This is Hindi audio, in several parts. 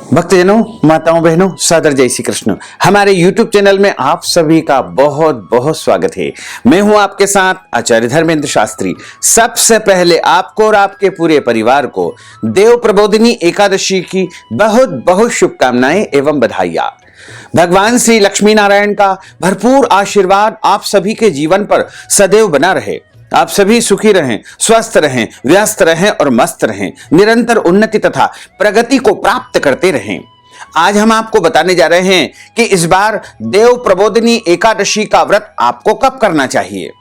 भक्तजनों, माताओं, बहनों, सादर जय श्री कृष्ण। हमारे YouTube चैनल में आप सभी का बहुत बहुत स्वागत है। मैं हूं आपके साथ आचार्य धर्मेंद्र शास्त्री। सबसे पहले आपको और आपके पूरे परिवार को देव प्रबोधिनी एकादशी की बहुत बहुत शुभकामनाएं एवं बधाइयां। भगवान श्री लक्ष्मी नारायण का भरपूर आशीर्वाद आप सभी के जीवन पर सदैव बना रहे। आप सभी सुखी रहें, स्वस्थ रहें, व्यस्त रहें और मस्त रहें, निरंतर उन्नति तथा प्रगति को प्राप्त करते रहें। आज हम आपको बताने जा रहे हैं कि इस बार देव प्रबोधिनी एकादशी का व्रत आपको कब करना चाहिए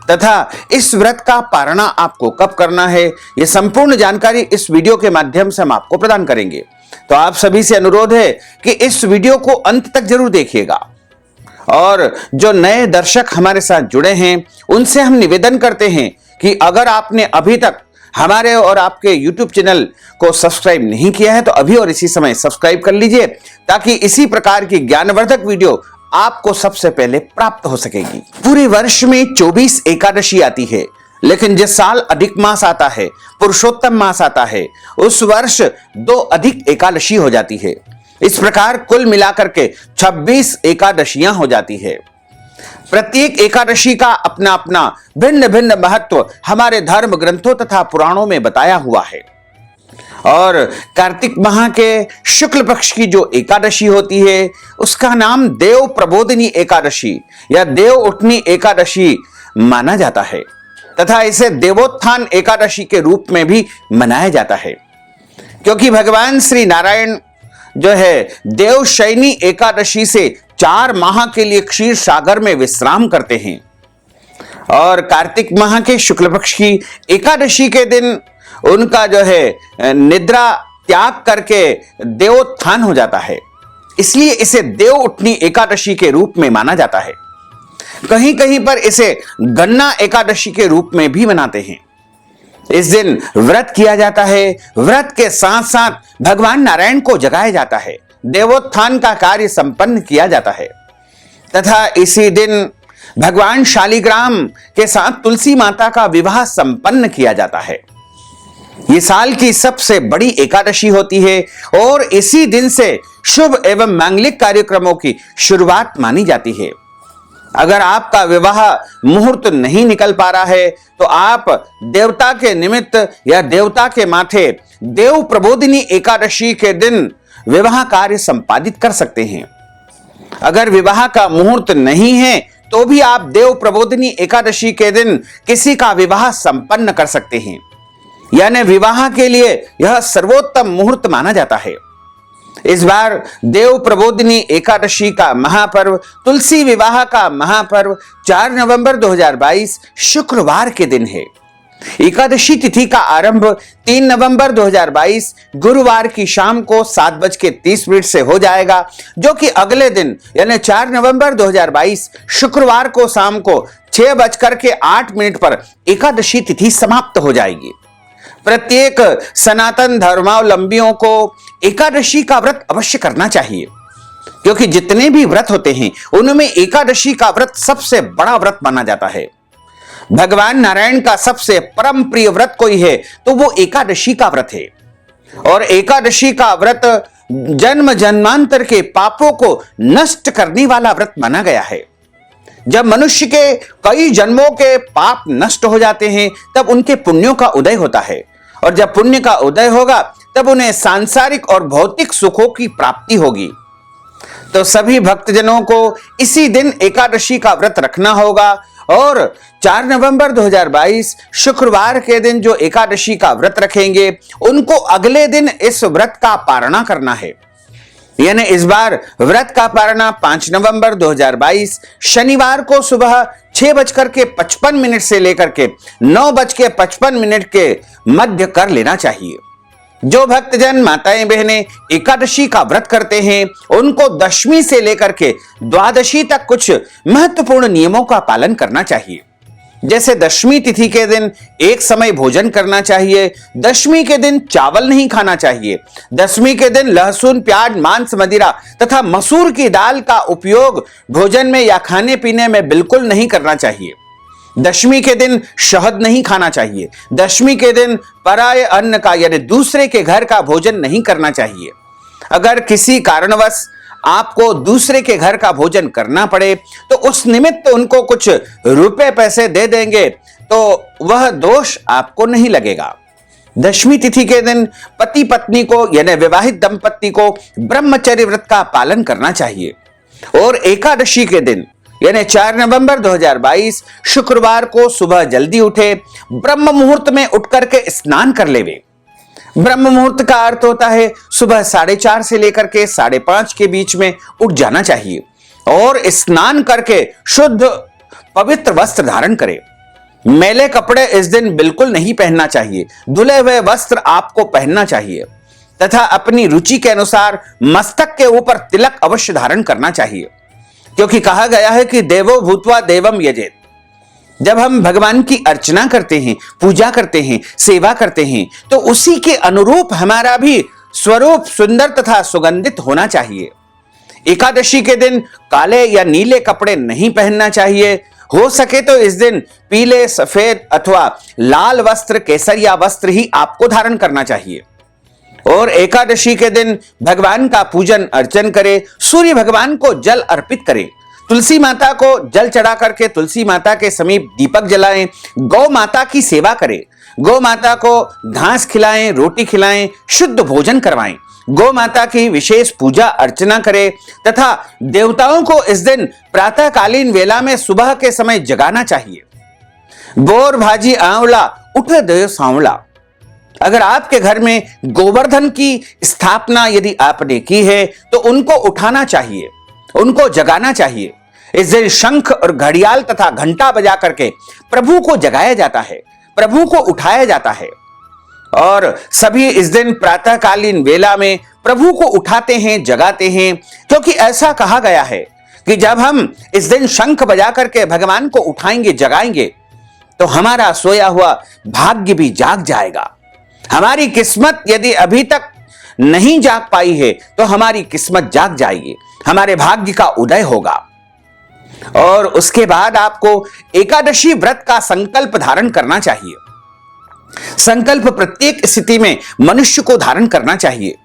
तथा इस व्रत का पारणा आपको कब करना है। यह संपूर्ण जानकारी इस वीडियो के माध्यम से हम आपको प्रदान करेंगे। तो आप सभी से अनुरोध है कि इस वीडियो को अंत तक जरूर देखिएगा। और जो नए दर्शक हमारे साथ जुड़े हैं उनसे हम निवेदन करते हैं कि अगर आपने अभी तक हमारे और आपके YouTube चैनल को सब्सक्राइब नहीं किया है तो अभी और इसी समय सब्सक्राइब कर लीजिए, ताकि इसी प्रकार की ज्ञानवर्धक वीडियो आपको सबसे पहले प्राप्त हो सकेगी। पूरे वर्ष में 24 एकादशी आती है, लेकिन जिस साल अधिक मास आता है, पुरुषोत्तम मास आता है, उस वर्ष 2 अधिक एकादशी हो जाती है। इस प्रकार कुल मिलाकर के 26 एकादशियां हो जाती है। प्रत्येक एकादशी का अपना अपना भिन्न भिन्न महत्व हमारे धर्म ग्रंथों तथा पुराणों में बताया हुआ है। और कार्तिक माह के शुक्ल पक्ष की जो एकादशी होती है उसका नाम देव प्रबोधिनी एकादशी या देव उठनी एकादशी माना जाता है तथा इसे देवोत्थान एकादशी के रूप में भी मनाया जाता है, क्योंकि भगवान श्री नारायण जो है देवशयनी एकादशी से 4 माह के लिए क्षीर सागर में विश्राम करते हैं और कार्तिक माह के शुक्ल पक्ष की एकादशी के दिन उनका जो है निद्रा त्याग करके देवोत्थान हो जाता है। इसलिए इसे देव उठनी एकादशी के रूप में माना जाता है। कहीं कहीं पर इसे गन्ना एकादशी के रूप में भी मनाते हैं। इस दिन व्रत किया जाता है। व्रत के साथ साथ भगवान नारायण को जगाया जाता है, देवोत्थान का कार्य संपन्न किया जाता है तथा इसी दिन भगवान शालिग्राम के साथ तुलसी माता का विवाह संपन्न किया जाता है। ये साल की सबसे बड़ी एकादशी होती है और इसी दिन से शुभ एवं मांगलिक कार्यक्रमों की शुरुआत मानी जाती है। अगर आपका विवाह मुहूर्त नहीं निकल पा रहा है तो आप देवता के निमित्त या देवता के माथे देव प्रबोधिनी एकादशी के दिन विवाह कार्य संपादित कर सकते हैं। अगर विवाह का मुहूर्त नहीं है तो भी आप देव प्रबोधिनी एकादशी के दिन किसी का विवाह संपन्न कर सकते हैं, यानी विवाह के लिए यह सर्वोत्तम मुहूर्त माना जाता है। इस बार देव प्रबोधिनी एकादशी का महापर्व तुलसी विवाह का महापर्व 4 नवंबर 2022 शुक्रवार के दिन है। एकादशी तिथि का आरंभ 3 नवंबर 2022 गुरुवार की शाम को 7:30 से हो जाएगा, जो कि अगले दिन यानी 4 नवंबर 2022 शुक्रवार को शाम को 6:08 पर एकादशी तिथि समाप्त हो जाएगी। प्रत्येक सनातन धर्मावलंबियों को एकादशी का व्रत अवश्य करना चाहिए, क्योंकि जितने भी व्रत होते हैं उनमें एकादशी का व्रत सबसे बड़ा व्रत माना जाता है। भगवान नारायण का सबसे परम प्रिय व्रत कोई है तो वो एकादशी का व्रत है। और एकादशी का व्रत जन्म जन्मांतर के पापों को नष्ट करने वाला व्रत माना गया है। जब मनुष्य के कई जन्मों के पाप नष्ट हो जाते हैं तब उनके पुण्यों का उदय होता है, और जब पुण्य का उदय होगा तब उन्हें सांसारिक और भौतिक सुखों की प्राप्ति होगी। तो सभी भक्तजनों को इसी दिन एकादशी का व्रत रखना होगा और 4 नवंबर 2022 शुक्रवार के दिन जो एकादशी का व्रत रखेंगे उनको अगले दिन इस व्रत का पारणा करना है। यानी इस बार व्रत का पारणा 5 नवंबर 2022 शनिवार को सुबह 6:55 से लेकर के 9:55 के मध्य कर लेना चाहिए। जो भक्तजन माताएं बहनें एकादशी का व्रत करते हैं उनको दशमी से लेकर के द्वादशी तक कुछ महत्वपूर्ण नियमों का पालन करना चाहिए। जैसे दशमी तिथि के दिन एक समय भोजन करना चाहिए, दशमी के दिन चावल नहीं खाना चाहिए, दशमी के दिन लहसुन, प्याज, मांस, मदिरा तथा मसूर की दाल का उपयोग भोजन में या खाने पीने में बिल्कुल नहीं करना चाहिए। दशमी के दिन शहद नहीं खाना चाहिए। दशमी के दिन पराये अन्न का यानी दूसरे के घर का भोजन नहीं करना चाहिए। अगर किसी कारणवश आपको दूसरे के घर का भोजन करना पड़े तो उस निमित्त उनको कुछ रुपए पैसे दे देंगे तो वह दोष आपको नहीं लगेगा। दशमी तिथि के दिन पति पत्नी को यानी विवाहित दंपत्ति को ब्रह्मचर्य व्रत का पालन करना चाहिए और एकादशी के दिन यानी 4 नवंबर 2022 शुक्रवार को सुबह जल्दी उठे, ब्रह्म मुहूर्त में उठ करके स्नान कर लेवे। ब्रह्म मुहूर्त का अर्थ होता है सुबह 4:30 से लेकर के 5:30 के बीच में उठ जाना चाहिए और स्नान करके शुद्ध पवित्र वस्त्र धारण करें। मैले कपड़े इस दिन बिल्कुल नहीं पहनना चाहिए, धुले हुए वस्त्र आपको पहनना चाहिए तथा अपनी रुचि के अनुसार मस्तक के ऊपर तिलक अवश्य धारण करना चाहिए, क्योंकि कहा गया है कि देवो भूत्वा देवम यजेत। जब हम भगवान की अर्चना करते हैं, पूजा करते हैं, सेवा करते हैं तो उसी के अनुरूप हमारा भी स्वरूप सुंदर तथा सुगंधित होना चाहिए। एकादशी के दिन काले या नीले कपड़े नहीं पहनना चाहिए। हो सके तो इस दिन पीले, सफेद अथवा लाल वस्त्र, केसरिया वस्त्र ही आपको धारण करना चाहिए। और एकादशी के दिन भगवान का पूजन अर्चन करें, सूर्य भगवान को जल अर्पित करें, तुलसी माता को जल चढ़ा करके तुलसी माता के समीप दीपक जलाएं, गौ माता की सेवा करें, गौ माता को घास खिलाएं, रोटी खिलाएं, शुद्ध भोजन करवाएं, गौ माता की विशेष पूजा अर्चना करें तथा देवताओं को इस दिन प्रातःकालीन वेला में सुबह के समय जगाना चाहिए। बोर भाजी आंवला उठ दे सांवला। अगर आपके घर में गोवर्धन की स्थापना यदि आपने की है तो उनको उठाना चाहिए, उनको जगाना चाहिए। इस दिन शंख और घड़ियाल तथा घंटा बजा करके प्रभु को जगाया जाता है, प्रभु को उठाया जाता है और सभी इस दिन प्रातःकालीन वेला में प्रभु को उठाते हैं, जगाते हैं, क्योंकि ऐसा कहा गया है कि जब हम इस दिन शंख बजा करके भगवान को उठाएंगे, जगाएंगे तो हमारा सोया हुआ भाग्य भी जाग जाएगा। हमारी किस्मत यदि अभी तक नहीं जाग पाई है तो हमारी किस्मत जाग जाएगी, हमारे भाग्य का उदय होगा। और उसके बाद आपको एकादशी व्रत का संकल्प धारण करना चाहिए। संकल्प प्रत्येक स्थिति में मनुष्य को धारण करना चाहिए।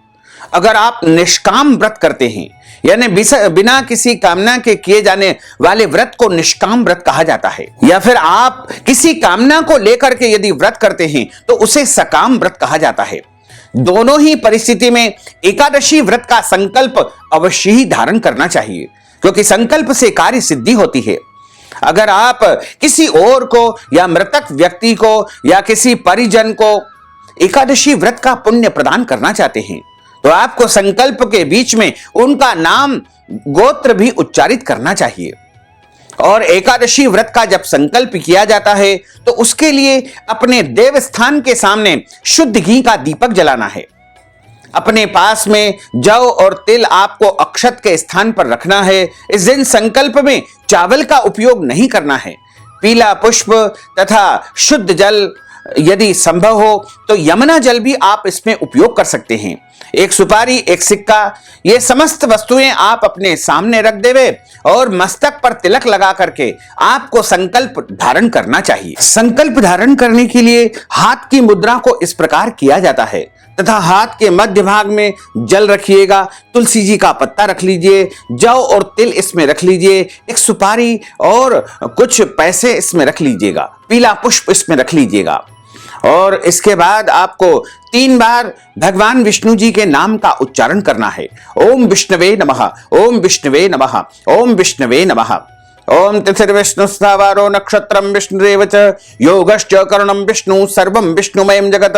अगर आप निष्काम व्रत करते हैं यानी बिना किसी कामना के किए जाने वाले व्रत को निष्काम व्रत कहा जाता है, या फिर आप किसी कामना को लेकर के यदि व्रत करते हैं तो उसे सकाम व्रत कहा जाता है। दोनों ही परिस्थिति में एकादशी व्रत का संकल्प अवश्य ही धारण करना चाहिए, क्योंकि संकल्प से कार्य सिद्धि होती है। अगर आप किसी और को या मृतक व्यक्ति को या किसी परिजन को एकादशी व्रत का पुण्य प्रदान करना चाहते हैं तो आपको संकल्प के बीच में उनका नाम, गोत्र भी उच्चारित करना चाहिए। और एकादशी व्रत का जब संकल्प किया जाता है तो उसके लिए अपने देव स्थान के सामने शुद्ध घी का दीपक जलाना है। अपने पास में जौ और तिल आपको अक्षत के स्थान पर रखना है। इस दिन संकल्प में चावल का उपयोग नहीं करना है। पीला पुष्प तथा शुद्ध जल यदि संभव हो तो यमुना जल भी आप इसमें उपयोग कर सकते हैं। एक सुपारी, एक सिक्का, ये समस्त वस्तुएं आप अपने सामने रख देवे और मस्तक पर तिलक लगा करके आपको संकल्प धारण करना चाहिए। संकल्प धारण करने के लिए हाथ की मुद्रा को इस प्रकार किया जाता है तथा हाथ के मध्य भाग में जल रखिएगा, तुलसी जी का पत्ता रख लीजिए, जौ और तिल इसमें रख लीजिए, एक सुपारी और कुछ पैसे इसमें रख लीजिएगा, पीला पुष्प इसमें रख लीजिएगा। और इसके बाद आपको 3 बार भगवान विष्णु जी के नाम का उच्चारण करना है। ओम विष्णवे नमः, ओम विष्णवे नमः, ओम विष्णवे नमः। ओम तिथिर्विष्णुस्तावारो नक्षत्रम विष्णुरेव च योगश्च करणम विष्णु सर्वं विष्णुमयं जगत।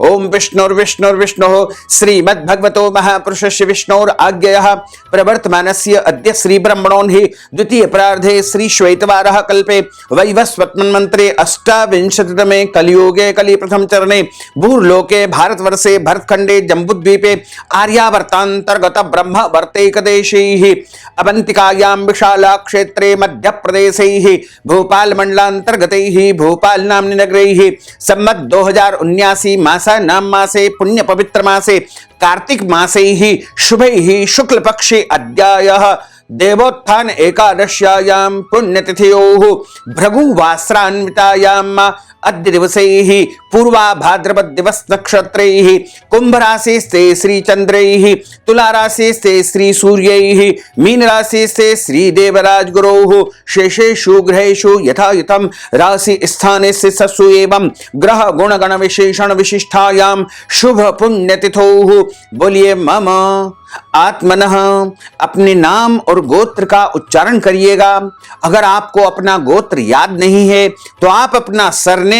ओम विष्णुर्विष्णुर्विष्णुः श्रीमद्भगवतो महापुरुषस्य विष्णोर आज्ञया प्रवर्तमानस्य अद्य श्री ब्रह्मणोहि द्वितीय प्रार्धे श्री श्वेतवारः कल्पे वैवस्वतमन्वन्तरे अष्टाविंशतितमे कलियुगे कलि प्रथम चरणे भूर्लोके भारतवर्षे भरतखंडे जम्बूद्वीपे आर्यावर्तान्तर्गत ब्रह्म वर्तैकदेशैः अवंतिकायां विशाला क्षेत्रे मध्य प्रदेशैः भोपाल मंडलांतर्गतैः भोपाल नाम्नि नगरैः सम्मत 2079 मासा नाम मासे पुण्य पवित्र मासे कार्तिक मासैः शुभैः शुक्ल पक्षे अद्यायः देवोत्थान एकादश्यायां पुण्यतिथयोः भृगुवासरान्वितायां अद्य दिवसैः पूर्वा भाद्रपद दिवस नक्षत्रैः कुंभ राशिस्ते श्री चंद्रैः तुला राशिस्ते श्री सूर्यैः मीन राशिस्ते श्री देवराज गुरोः शेषेषु ग्रहेषु यथा यथं राशि स्थानेषु सत्सु एवं ग्रह गुण गण विशेषण विशिष्टायां शुभ पुण्यतिथोः। बोलिए मम आत्मनः। अपने नाम और गोत्र का उच्चारण करिएगा। अगर आपको अपना गोत्र याद नहीं है तो आप अपना सरनेम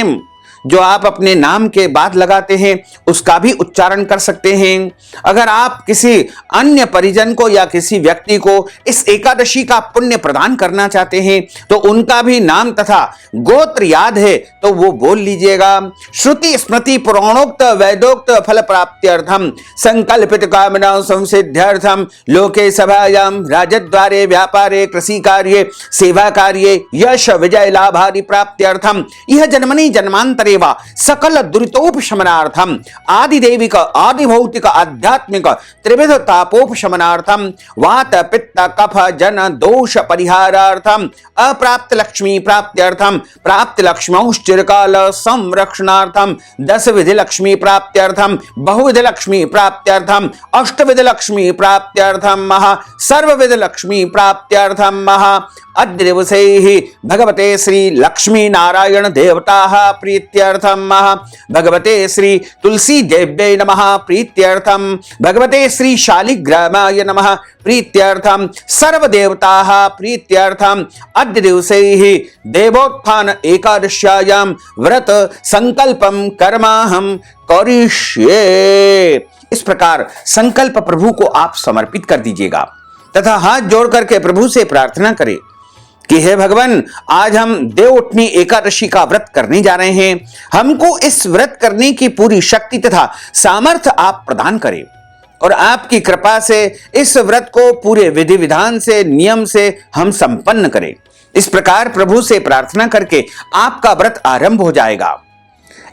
जो आप अपने नाम के बाद लगाते हैं उसका भी उच्चारण कर सकते हैं। अगर आप किसी अन्य परिजन को या किसी व्यक्ति को इस एकादशी का पुण्य प्रदान करना चाहते हैं तो उनका भी नाम तथा गोत्र याद है तो वो बोल लीजिएगा। श्रुति स्मृति पुराणोक्त वैदोक्त फल प्राप्त्यर्थम संकल्पित कामना संसिद्ध्यर्थम लोके सभायां राजद्वारे व्यापारे कृषि कार्ये सेवा कार्ये यश विजय लाभादि प्राप्त्यर्थम यह जन्मनि जन्मांतरे सकल दुरितोपशमनार्थम आदिदेविक आदिभौतिक आध्यात्मिक त्रिविध तापोपशमनार्थम वात पित्त कफ जन दोष परिहारार्थम अप्राप्त लक्ष्मी प्राप्त्यर्थम प्राप्त लक्ष्मौश्चिरकाल संरक्षणार्थम 10 विधि लक्ष्मी प्राप्त्यर्थम बहुविध लक्ष्मी प्राप्त्यर्थम अष्टविध लक्ष्मी प्राप्त्यर्थम सर्वविध लक्ष्मी प्राप्त्यर्थम अद्य दिवसैः भगवते श्री लक्ष्मी नारायण देवताः प्रीत्यर्थम भगवते श्री तुलसी देव्यै नमः प्रीत्यर्थम भगवते श्री शालिग्रामाय नमः प्रीत्यर्थम सर्वदेवताः प्रीत्यर्थम अद्य दिवसैः देवोत्थान एकादश्यायां व्रत संकल्पम कर्माहम करिष्ये। इस प्रकार संकल्प प्रभु को आप समर्पित कर दीजिएगा तथा हाथ जोड़ करके प्रभु से प्रार्थना करें कि हे भगवान, आज हम देवउठनी एकादशी का व्रत करने जा रहे हैं। हमको इस व्रत करने की पूरी शक्ति तथा सामर्थ्य आप प्रदान करें और आपकी कृपा से इस व्रत को पूरे विधि विधान से नियम से हम संपन्न करें। इस प्रकार प्रभु से प्रार्थना करके आपका व्रत आरंभ हो जाएगा।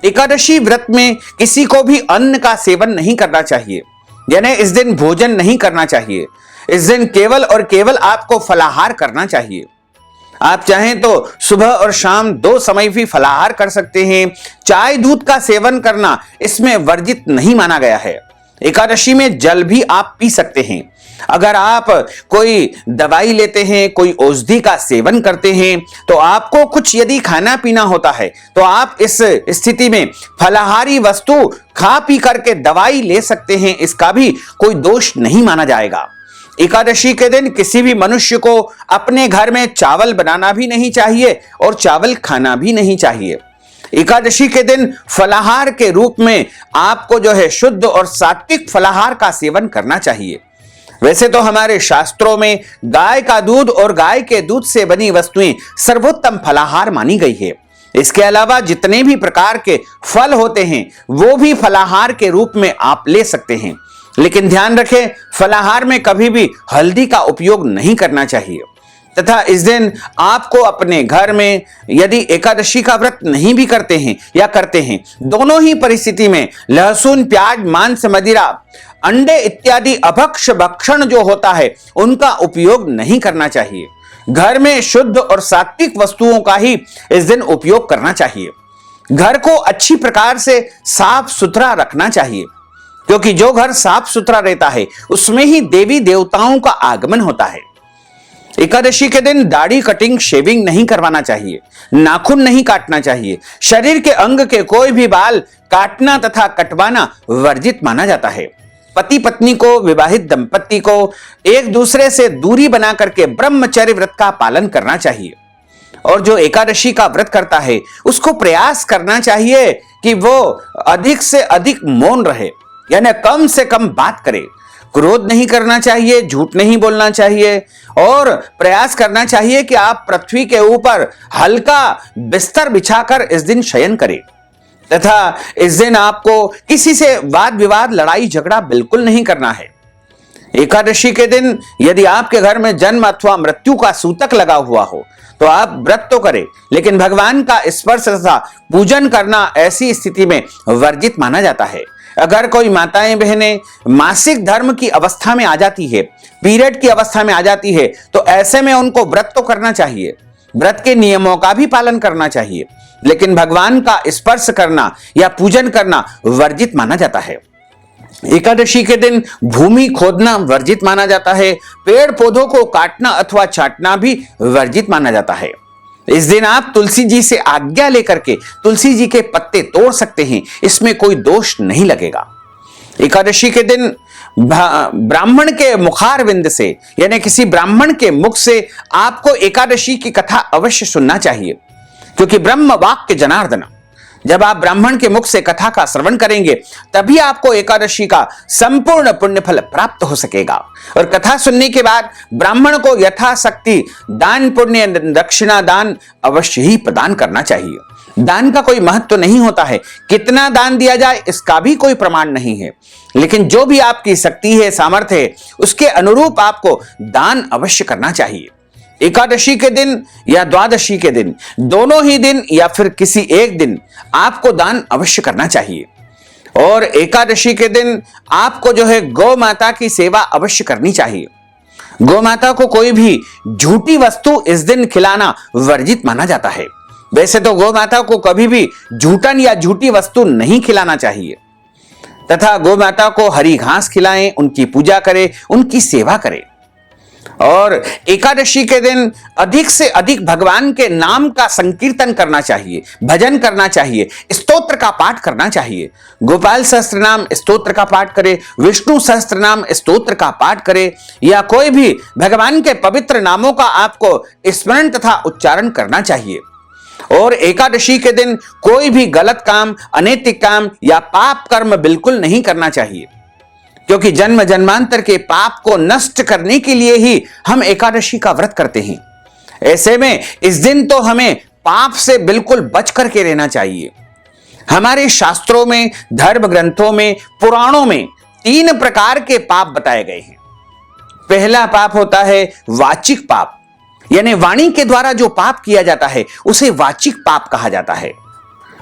एकादशी व्रत में किसी को भी अन्न का सेवन नहीं करना चाहिए, यानी इस दिन भोजन नहीं करना चाहिए। इस दिन केवल और केवल आपको फलाहार करना चाहिए। आप चाहें तो सुबह और शाम 2 समय भी फलाहार कर सकते हैं। चाय दूध का सेवन करना इसमें वर्जित नहीं माना गया है। एकादशी में जल भी आप पी सकते हैं। अगर आप कोई दवाई लेते हैं, कोई औषधि का सेवन करते हैं तो आपको कुछ यदि खाना पीना होता है तो आप इस स्थिति में फलाहारी वस्तु खा पी करके दवाई ले सकते हैं। इसका भी कोई दोष नहीं माना जाएगा। एकादशी के दिन किसी भी मनुष्य को अपने घर में चावल बनाना भी नहीं चाहिए और चावल खाना भी नहीं चाहिए। एकादशी के दिन फलाहार के रूप में आपको जो है शुद्ध और सात्विक फलाहार का सेवन करना चाहिए। वैसे तो हमारे शास्त्रों में गाय का दूध और गाय के दूध से बनी वस्तुएं सर्वोत्तम फलाहार मानी गई है। इसके अलावा जितने भी प्रकार के फल होते हैं वो भी फलाहार के रूप में आप ले सकते हैं, लेकिन ध्यान रखें फलाहार में कभी भी हल्दी का उपयोग नहीं करना चाहिए। तथा इस दिन आपको अपने घर में यदि एकादशी का व्रत नहीं भी करते हैं या करते हैं, दोनों ही परिस्थिति में लहसुन प्याज मांस मदिरा अंडे इत्यादि अभक्ष भक्षण जो होता है उनका उपयोग नहीं करना चाहिए। घर में शुद्ध और सात्विक वस्तुओं का ही इस दिन उपयोग करना चाहिए। घर को अच्छी प्रकार से साफ सुथरा रखना चाहिए, क्योंकि जो घर साफ सुथरा रहता है उसमें ही देवी देवताओं का आगमन होता है। एकादशी के दिन दाढ़ी कटिंग शेविंग नहीं करवाना चाहिए, नाखून नहीं काटना चाहिए। शरीर के अंग के कोई भी बाल काटना तथा कटवाना वर्जित माना जाता है। पति पत्नी को, विवाहित दंपति को एक दूसरे से दूरी बना करके ब्रह्मचर्य व्रत का पालन करना चाहिए। और जो एकादशी का व्रत करता है उसको प्रयास करना चाहिए कि वो अधिक से अधिक मौन रहे, यानी कम से कम बात करे। क्रोध नहीं करना चाहिए, झूठ नहीं बोलना चाहिए और प्रयास करना चाहिए कि आप पृथ्वी के ऊपर हल्का बिस्तर बिछाकर इस दिन शयन करें। तथा इस दिन आपको किसी से वाद विवाद लड़ाई झगड़ा बिल्कुल नहीं करना है। एकादशी के दिन यदि आपके घर में जन्म अथवा मृत्यु का सूतक लगा हुआ हो तो आप व्रत तो करें, लेकिन भगवान का स्पर्श तथा पूजन करना ऐसी स्थिति में वर्जित माना जाता है। अगर कोई माताएं बहनें मासिक धर्म की अवस्था में आ जाती है, पीरियड की अवस्था में आ जाती है, तो ऐसे में उनको व्रत तो करना चाहिए, व्रत के नियमों का भी पालन करना चाहिए, लेकिन भगवान का स्पर्श करना या पूजन करना वर्जित माना जाता है। एकादशी के दिन भूमि खोदना वर्जित माना जाता है। पेड़ पौधों को काटना अथवा छाटना भी वर्जित माना जाता है। इस दिन आप तुलसी जी से आज्ञा लेकर के तुलसी जी के पत्ते तोड़ सकते हैं, इसमें कोई दोष नहीं लगेगा। एकादशी के दिन ब्राह्मण के मुखारविंद से यानी किसी ब्राह्मण के मुख से आपको एकादशी की कथा अवश्य सुनना चाहिए, क्योंकि ब्रह्म वाक्य जनार्दन, जब आप ब्राह्मण के मुख से कथा का श्रवण करेंगे तभी आपको एकादशी का संपूर्ण पुण्य फल प्राप्त हो सकेगा। और कथा सुनने के बाद ब्राह्मण को यथाशक्ति दान पुण्य दक्षिणा दान अवश्य ही प्रदान करना चाहिए। दान का कोई महत्व नहीं होता है, कितना दान दिया जाए इसका भी कोई प्रमाण नहीं है, लेकिन जो भी आपकी शक्ति है, सामर्थ्य है, उसके अनुरूप आपको दान अवश्य करना चाहिए। एकादशी के दिन या द्वादशी के दिन, दोनों ही दिन या फिर किसी एक दिन आपको दान अवश्य करना चाहिए। और एकादशी के दिन आपको जो है गौ माता की सेवा अवश्य करनी चाहिए। गौ माता को कोई भी झूठी वस्तु इस दिन खिलाना वर्जित माना जाता है। वैसे तो गौ माता को कभी भी झूठन या झूठी वस्तु नहीं खिलाना चाहिए, तथा गौ माता को हरी घास खिलाएं, उनकी पूजा करें, उनकी सेवा करें। और एकादशी के दिन अधिक से अधिक भगवान के नाम का संकीर्तन करना चाहिए, भजन करना चाहिए, स्तोत्र का पाठ करना चाहिए। गोपाल सहस्त्र नाम स्तोत्र का पाठ करें, विष्णु सहस्त्र नाम स्तोत्र का पाठ करें, या कोई भी भगवान के पवित्र नामों का आपको स्मरण तथा उच्चारण करना चाहिए। और एकादशी के दिन कोई भी गलत काम, अनैतिक काम या पाप कर्म बिल्कुल नहीं करना चाहिए, क्योंकि जन्म जन्मांतर के पाप को नष्ट करने के लिए ही हम एकादशी का व्रत करते हैं। ऐसे में इस दिन तो हमें पाप से बिल्कुल बच करके रहना चाहिए। हमारे शास्त्रों में, धर्म ग्रंथों में, पुराणों में 3 प्रकार के पाप बताए गए हैं। पहला पाप होता है वाचिक पाप, यानी वाणी के द्वारा जो पाप किया जाता है उसे वाचिक पाप कहा जाता है।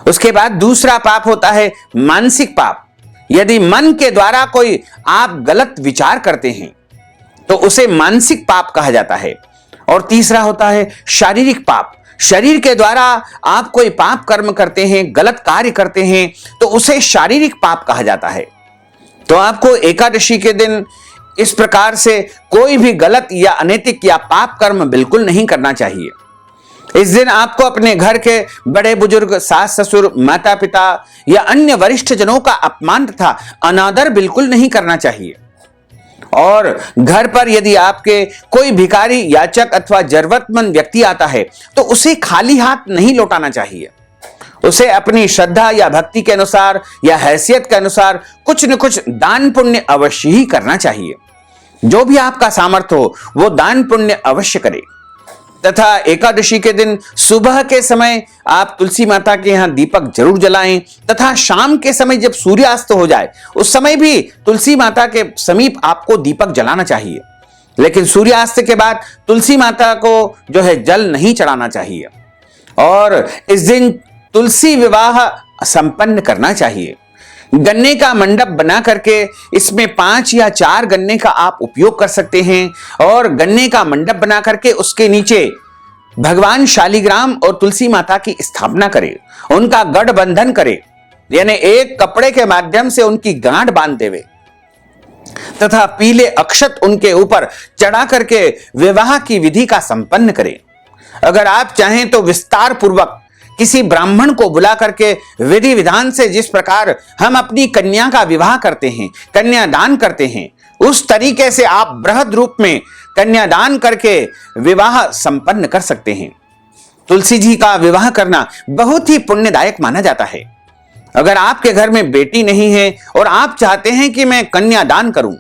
उसके बाद दूसरा पाप होता है मानसिक पाप, यदि मन के द्वारा कोई आप गलत विचार करते हैं तो उसे मानसिक पाप कहा जाता है। और तीसरा होता है शारीरिक पाप, शरीर के द्वारा आप कोई पाप कर्म करते हैं, गलत कार्य करते हैं तो उसे शारीरिक पाप कहा जाता है। तो आपको एकादशी के दिन इस प्रकार से कोई भी गलत या अनैतिक या पाप कर्म बिल्कुल नहीं करना चाहिए। इस दिन आपको अपने घर के बड़े बुजुर्ग, सास ससुर, माता पिता या अन्य वरिष्ठ जनों का अपमान तथा अनादर बिल्कुल नहीं करना चाहिए। और घर पर यदि आपके कोई भिखारी, याचक अथवा जरूरतमंद व्यक्ति आता है तो उसे खाली हाथ नहीं लौटाना चाहिए। उसे अपनी श्रद्धा या भक्ति के अनुसार या हैसियत के अनुसार कुछ न कुछ दान पुण्य अवश्य ही करना चाहिए। जो भी आपका सामर्थ्य हो वो दान पुण्य अवश्य करें। तथा एकादशी के दिन सुबह के समय आप तुलसी माता के यहां दीपक जरूर जलाएं, तथा शाम के समय जब सूर्यास्त हो जाए उस समय भी तुलसी माता के समीप आपको दीपक जलाना चाहिए। लेकिन सूर्यास्त के बाद तुलसी माता को जो है जल नहीं चढ़ाना चाहिए। और इस दिन तुलसी विवाह संपन्न करना चाहिए। गन्ने का मंडप बना करके इसमें 5 या 4 गन्ने का आप उपयोग कर सकते हैं, और गन्ने का मंडप बना करके उसके नीचे भगवान शालिग्राम और तुलसी माता की स्थापना करें, उनका गठबंधन करें, यानी एक कपड़े के माध्यम से उनकी गांठ बांध देवे तथा पीले अक्षत उनके ऊपर चढ़ा करके विवाह की विधि का संपन्न करें। अगर आप चाहें तो विस्तार पूर्वक किसी ब्राह्मण को बुला करके विधि विधान से जिस प्रकार हम अपनी कन्या का विवाह करते हैं, कन्यादान करते हैं, उस तरीके से आप बृहद रूप में कन्यादान करके विवाह संपन्न कर सकते हैं। तुलसी जी का विवाह करना बहुत ही पुण्यदायक माना जाता है। अगर आपके घर में बेटी नहीं है और आप चाहते हैं कि मैं कन्यादान करूं,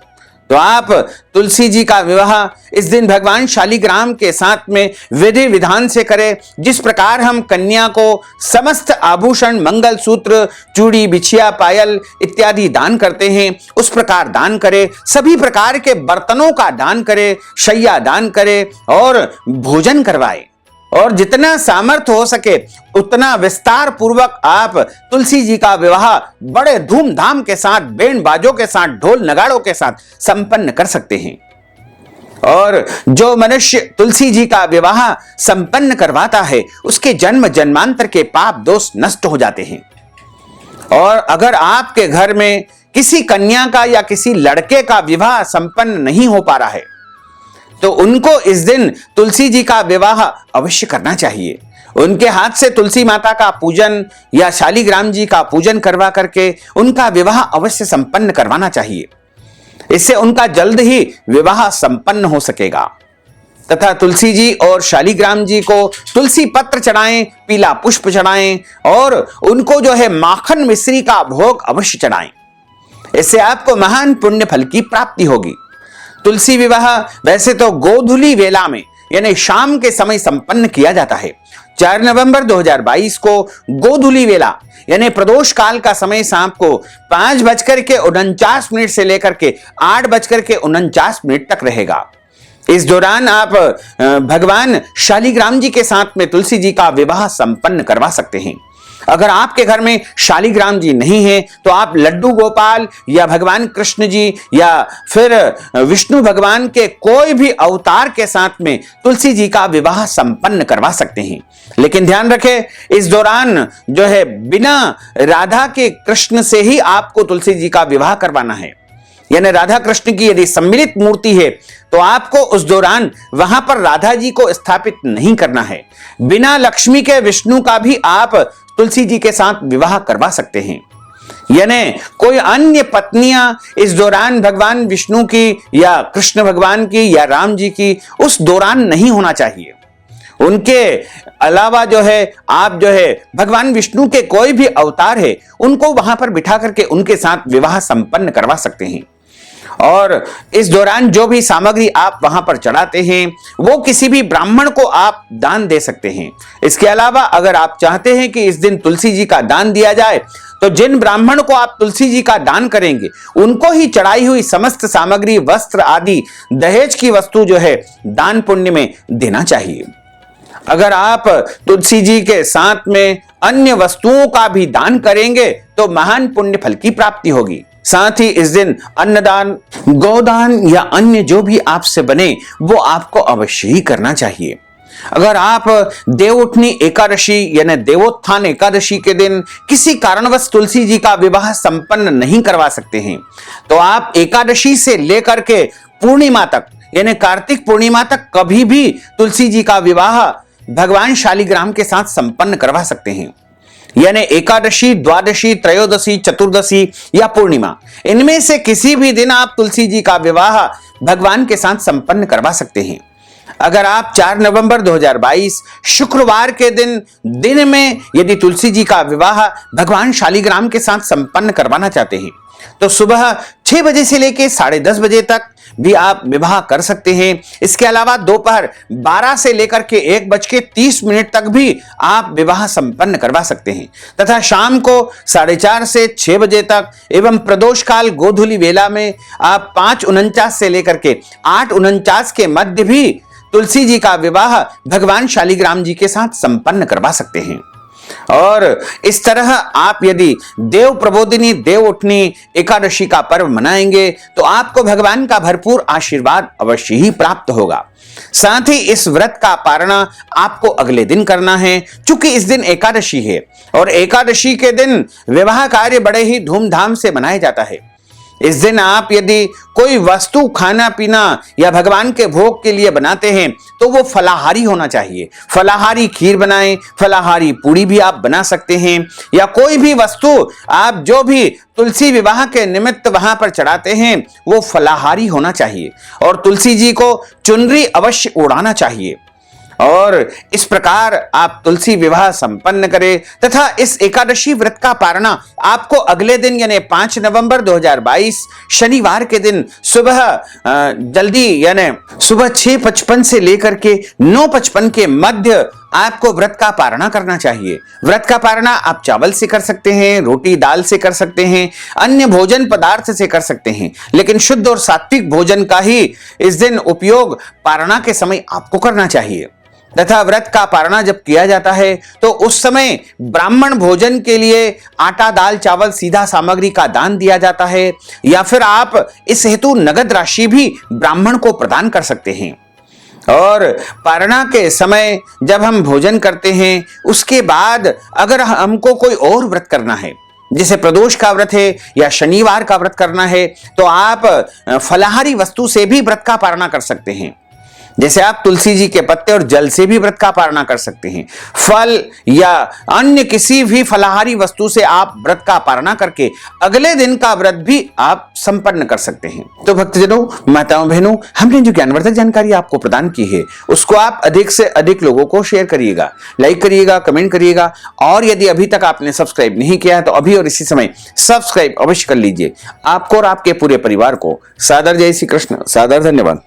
तो आप तुलसी जी का विवाह इस दिन भगवान शालिग्राम के साथ में विधि विधान से करें। जिस प्रकार हम कन्या को समस्त आभूषण, मंगल सूत्र, चूड़ी, बिछिया, पायल इत्यादि दान करते हैं, उस प्रकार दान करें। सभी प्रकार के बर्तनों का दान करें, शैया दान करें और भोजन करवाएं। और जितना सामर्थ्य हो सके उतना विस्तार पूर्वक आप तुलसी जी का विवाह बड़े धूमधाम के साथ, बैंड बाजों के साथ, ढोल नगाड़ों के साथ संपन्न कर सकते हैं। और जो मनुष्य तुलसी जी का विवाह संपन्न करवाता है उसके जन्म जन्मांतर के पाप दोष नष्ट हो जाते हैं। और अगर आपके घर में किसी कन्या का या किसी लड़के का विवाह संपन्न नहीं हो पा रहा है तो उनको इस दिन तुलसी जी का विवाह अवश्य करना चाहिए। उनके हाथ से तुलसी माता का पूजन या शालिग्राम जी का पूजन करवा करके उनका विवाह अवश्य संपन्न करवाना चाहिए। इससे उनका जल्द ही विवाह संपन्न हो सकेगा। तथा तुलसी जी और शालिग्राम जी को तुलसी पत्र चढ़ाएं, पीला पुष्प चढ़ाएं और उनको जो है माखन मिश्री का भोग अवश्य चढ़ाएं। इससे आपको महान पुण्य फल की प्राप्ति होगी। तुलसी विवाह वैसे तो गोधूली वेला में यानी शाम के समय संपन्न किया जाता है। 4 नवंबर 2022 को गोधूली वेला यानी प्रदोष काल का समय शाम को 5:49 से लेकर के 8:49 तक रहेगा। इस दौरान आप भगवान शालिग्राम जी के साथ में तुलसी जी का विवाह संपन्न करवा सकते हैं। अगर आपके घर में शालिग्राम जी नहीं है तो आप लड्डू गोपाल या भगवान कृष्ण जी या फिर विष्णु भगवान के कोई भी अवतार के साथ में तुलसी जी का विवाह संपन्न करवा सकते हैं। लेकिन ध्यान रखें, इस दौरान जो है बिना राधा के कृष्ण से ही आपको तुलसी जी का विवाह करवाना है। यानी राधा कृष्ण की यदि सम्मिलित मूर्ति है तो आपको उस दौरान वहां पर राधा जी को स्थापित नहीं करना है। बिना लक्ष्मी के विष्णु का भी आप तुलसी जी के साथ विवाह करवा सकते हैं। यानी कोई अन्य पत्नियां इस दौरान भगवान विष्णु की या कृष्ण भगवान की या राम जी की उस दौरान नहीं होना चाहिए। उनके अलावा जो है आप जो है भगवान विष्णु के कोई भी अवतार है उनको वहां पर बिठा करके उनके साथ विवाह संपन्न करवा सकते हैं। और इस दौरान जो भी सामग्री आप वहां पर चढ़ाते हैं वो किसी भी ब्राह्मण को आप दान दे सकते हैं। इसके अलावा अगर आप चाहते हैं कि इस दिन तुलसी जी का दान दिया जाए तो जिन ब्राह्मण को आप तुलसी जी का दान करेंगे उनको ही चढ़ाई हुई समस्त सामग्री, वस्त्र आदि दहेज की वस्तु जो है दान पुण्य में देना चाहिए। अगर आप तुलसी जी के साथ में अन्य वस्तुओं का भी दान करेंगे तो महान पुण्य फल की प्राप्ति होगी। साथ ही इस दिन अन्नदान, गोदान या अन्य जो भी आपसे बने वो आपको अवश्य ही करना चाहिए। अगर आप देवउठनी एकादशी यानी देवोत्थान एकादशी के दिन किसी कारणवश तुलसी जी का विवाह संपन्न नहीं करवा सकते हैं तो आप एकादशी से लेकर के पूर्णिमा तक यानी कार्तिक पूर्णिमा तक कभी भी तुलसी जी का विवाह भगवान शालिग्राम के साथ संपन्न करवा सकते हैं। यानी एकादशी, द्वादशी, त्रयोदशी, चतुर्दशी या पूर्णिमा, इनमें से किसी भी दिन आप तुलसी जी का विवाह भगवान के साथ संपन्न करवा सकते हैं। अगर आप 4 नवंबर 2022 शुक्रवार के दिन में यदि तुलसी जी का विवाह भगवान शालिग्राम के साथ संपन्न करवाना चाहते हैं तो सुबह 6 बजे से लेकर 10:30 बजे तक भी आप विवाह कर सकते हैं। इसके अलावा दोपहर 12 से लेकर के 1:30 तक भी आप विवाह संपन्न करवा सकते हैं तथा शाम को 4:30 से 6 बजे तक एवं प्रदोष काल गोधूली वेला में आप 5:49 से लेकर के 8:49 के मध्य भी तुलसी जी का विवाह भगवान शालिग्राम जी के साथ संपन्न करवा सकते हैं। और इस तरह आप यदि देव प्रबोधिनी देवउठनी एकादशी का पर्व मनाएंगे तो आपको भगवान का भरपूर आशीर्वाद अवश्य ही प्राप्त होगा। साथ ही इस व्रत का पारणा आपको अगले दिन करना है, क्योंकि इस दिन एकादशी है और एकादशी के दिन विवाह कार्य बड़े ही धूमधाम से मनाया जाता है। इस दिन आप यदि कोई वस्तु खाना पीना या भगवान के भोग के लिए बनाते हैं तो वो फलाहारी होना चाहिए। फलाहारी खीर बनाएं, फलाहारी पूड़ी भी आप बना सकते हैं या कोई भी वस्तु आप जो भी तुलसी विवाह के निमित्त वहां पर चढ़ाते हैं वो फलाहारी होना चाहिए और तुलसी जी को चुनरी अवश्य उड़ाना चाहिए। और इस प्रकार आप तुलसी विवाह संपन्न करें तथा इस एकादशी व्रत का पारणा आपको अगले दिन यानी 5 नवंबर 2022 शनिवार के दिन सुबह जल्दी यानी सुबह 6:55 से लेकर के 9:55 के मध्य आपको व्रत का पारणा करना चाहिए। व्रत का पारणा आप चावल से कर सकते हैं, रोटी दाल से कर सकते हैं, अन्य भोजन पदार्थ से कर सकते हैं, लेकिन शुद्ध और सात्विक भोजन का ही इस दिन उपयोग पारणा के समय आपको करना चाहिए। तथा व्रत का पारणा जब किया जाता है तो उस समय ब्राह्मण भोजन के लिए आटा, दाल, चावल, सीधा सामग्री का दान दिया जाता है, या फिर आप इस हेतु नगद राशि भी ब्राह्मण को प्रदान कर सकते हैं। और पारणा के समय जब हम भोजन करते हैं, उसके बाद अगर हमको कोई और व्रत करना है, जैसे प्रदोष का व्रत है या शनिवार का व्रत करना है, तो आप फलाहारी वस्तु से भी व्रत का पारणा कर सकते हैं। जैसे आप तुलसी जी के पत्ते और जल से भी व्रत का पारणा कर सकते हैं। फल या अन्य किसी भी फलाहारी वस्तु से आप व्रत का पारणा करके अगले दिन का व्रत भी आप संपन्न कर सकते हैं। तो भक्तजनों, माताओं, बहनों, हमने जो ज्ञानवर्धक जानकारी आपको प्रदान की है उसको आप अधिक से अधिक लोगों को शेयर करिएगा, लाइक करिएगा, कमेंट करिएगा, और यदि अभी तक आपने सब्सक्राइब नहीं किया है तो अभी और इसी समय सब्सक्राइब अवश्य कर लीजिए। आपको और आपके पूरे परिवार को सादर जय श्री कृष्ण, सादर धन्यवाद।